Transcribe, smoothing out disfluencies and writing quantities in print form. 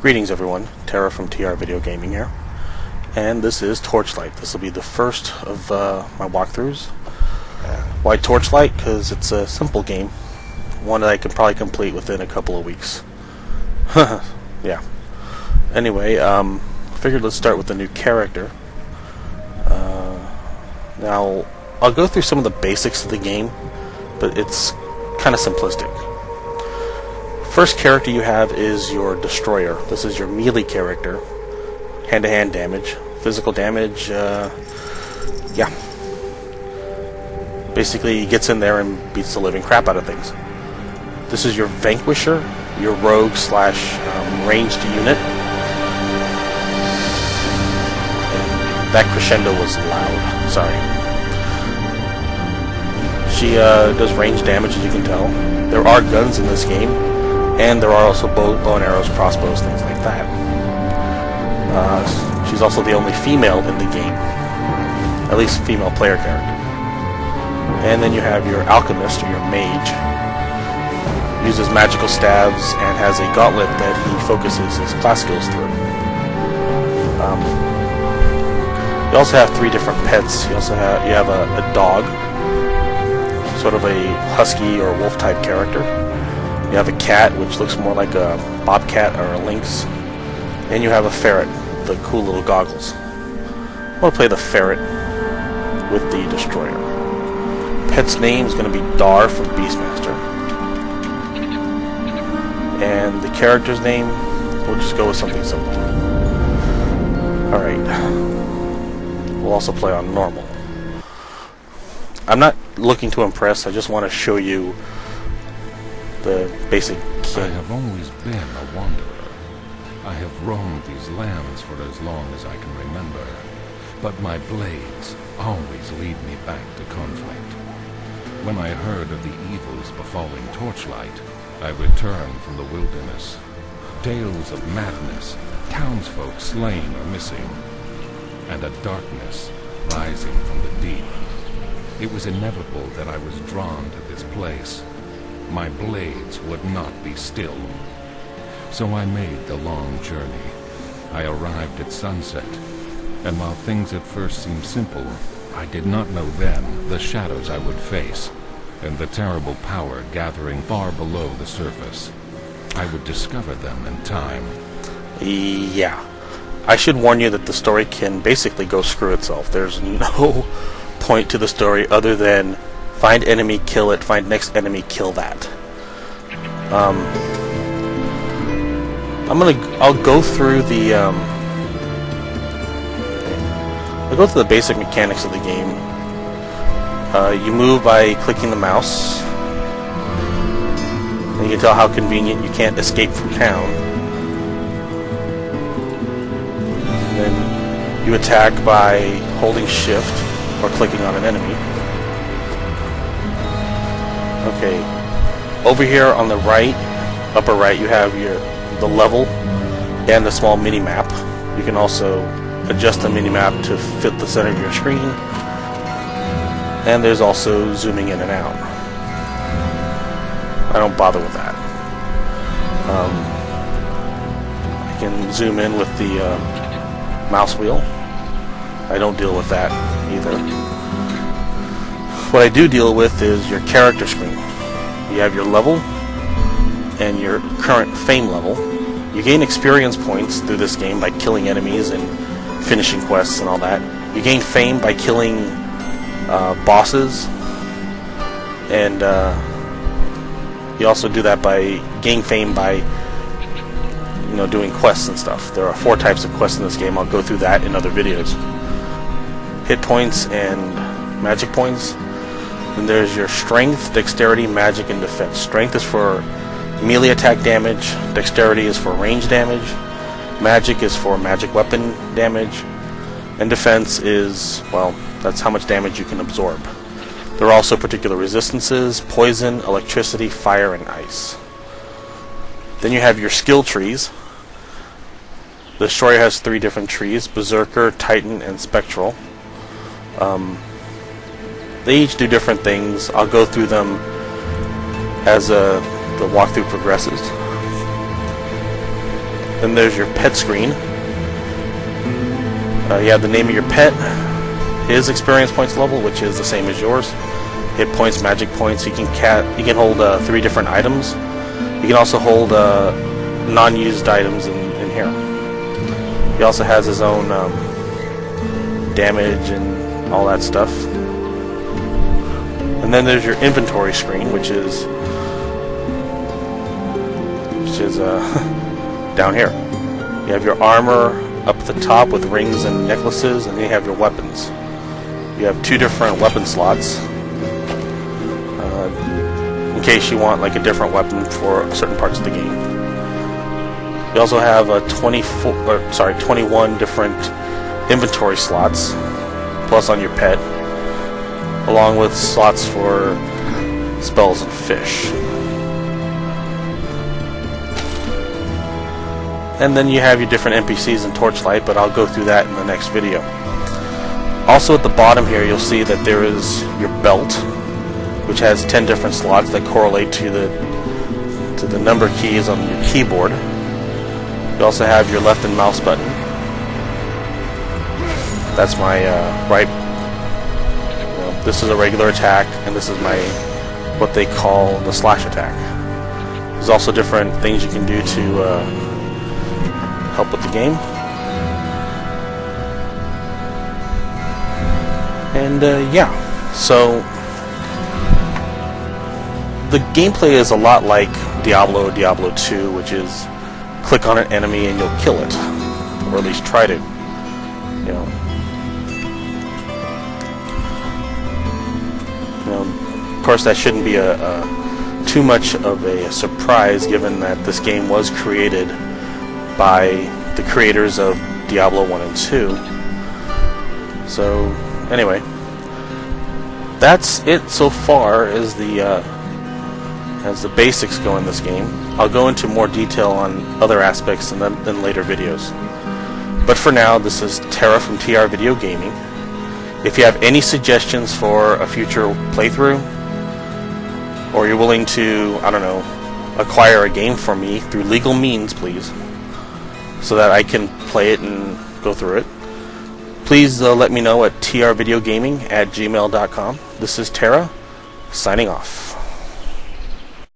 Greetings everyone, Terra from TRVideoGaming here, and this is Torchlight. This will be the first of my walkthroughs. Why Torchlight? Because it's a simple game, one that I can probably complete within a couple of weeks. Yeah. Anyway, figured let's start with a new character. Now, I'll go through some of the basics of the game, but it's kind of simplistic. First character you have is your Destroyer. This is your melee character. Hand-to-hand damage. Physical damage, yeah. Basically, he gets in there and beats the living crap out of things. This is your Vanquisher, your rogue slash ranged unit. And that crescendo was loud. Sorry. She does range damage, as you can tell. There are guns in this game. And there are also bow and arrows, crossbows, things like that. She's also the only female in the game. At least female player character. And then you have your Alchemist, or your Mage. Uses magical stabs and has a gauntlet that he focuses his class skills through. You also have three different pets. You have a dog, sort of a husky or wolf type character. You have a cat, which looks more like a bobcat or a lynx. And you have a ferret, the cool little goggles. I'm going to play the ferret with the Destroyer. Pet's name is going to be Dar from Beastmaster. And the character's name, we'll just go with something simple. Alright. We'll also play on normal. I'm not looking to impress, I just want to show you the basic kit. I have always been a wanderer. I have roamed these lands for as long as I can remember, but my blades always lead me back to conflict. When I heard of the evils befalling Torchlight, I returned from the wilderness. Tales of madness, townsfolk slain or missing, and a darkness rising from the deep. It was inevitable that I was drawn to this place. My blades would not be still. So I made the long journey. I arrived at sunset, and while things at first seemed simple, I did not know then the shadows I would face, and the terrible power gathering far below the surface. I would discover them in time. Yeah. I should warn you that the story can basically go screw itself. There's no point to the story other than find enemy, kill it, find next enemy, kill that. I'll go through the basic mechanics of the game. You move by clicking the mouse. And you can tell how convenient you can't escape from town. And then you attack by holding shift or clicking on an enemy. Okay, over here on the right, upper right, you have the level and the small mini-map. You can also adjust the mini-map to fit the center of your screen. And there's also zooming in and out. I don't bother with that. I can zoom in with the mouse wheel. I don't deal with that either. What I do deal with is your character screen. You have your level and your current fame level. You gain experience points through this game by killing enemies and finishing quests and all that. You gain fame by killing bosses, and you also do that by gain fame by doing quests and stuff. There are 4 types of quests in this game. I'll go through that in other videos. Hit points and magic points. And there's your strength, dexterity, magic, and defense. Strength is for melee attack damage. Dexterity is for range damage. Magic is for magic weapon damage. And defense is, well, that's how much damage you can absorb. There are also particular resistances: poison, electricity, fire, and ice. Then you have your skill trees. The Destroyer has 3 different trees: Berserker, Titan, and Spectral. They each do different things. I'll go through them as the walkthrough progresses. Then there's your pet screen. You have the name of your pet, his experience points level, which is the same as yours, hit points, magic points. You can hold 3 different items. You can also hold non-used items in here. He also has his own damage and all that stuff. And then there's your inventory screen, which is down here. You have your armor up at the top with rings and necklaces, and then you have your weapons. You have 2 different weapon slots in case you want like a different weapon for certain parts of the game. You also have 21 different inventory slots, plus on your pet, along with slots for spells and fish. And then you have your different NPCs in Torchlight, but I'll go through that in the next video. Also at the bottom here, you'll see that there is your belt, which has 10 different slots that correlate to the number keys on your keyboard. You also have your left and mouse button. That's my right. This is a regular attack, and this is my what they call the slash attack. There's also different things you can do to help with the game. And yeah, so the gameplay is a lot like Diablo 2, which is click on an enemy and you'll kill it, or at least try to. Of course, that shouldn't be too much of a surprise, given that this game was created by the creators of Diablo 1 and 2. So, anyway, that's it so far as the basics go in this game. I'll go into more detail on other aspects in later videos. But for now, this is Terra from TRVideoGaming. If you have any suggestions for a future playthrough, or you're willing to, I don't know, acquire a game for me through legal means, please, so that I can play it and go through it, please let me know at trvideogaming@gmail.com. This is Terra, signing off.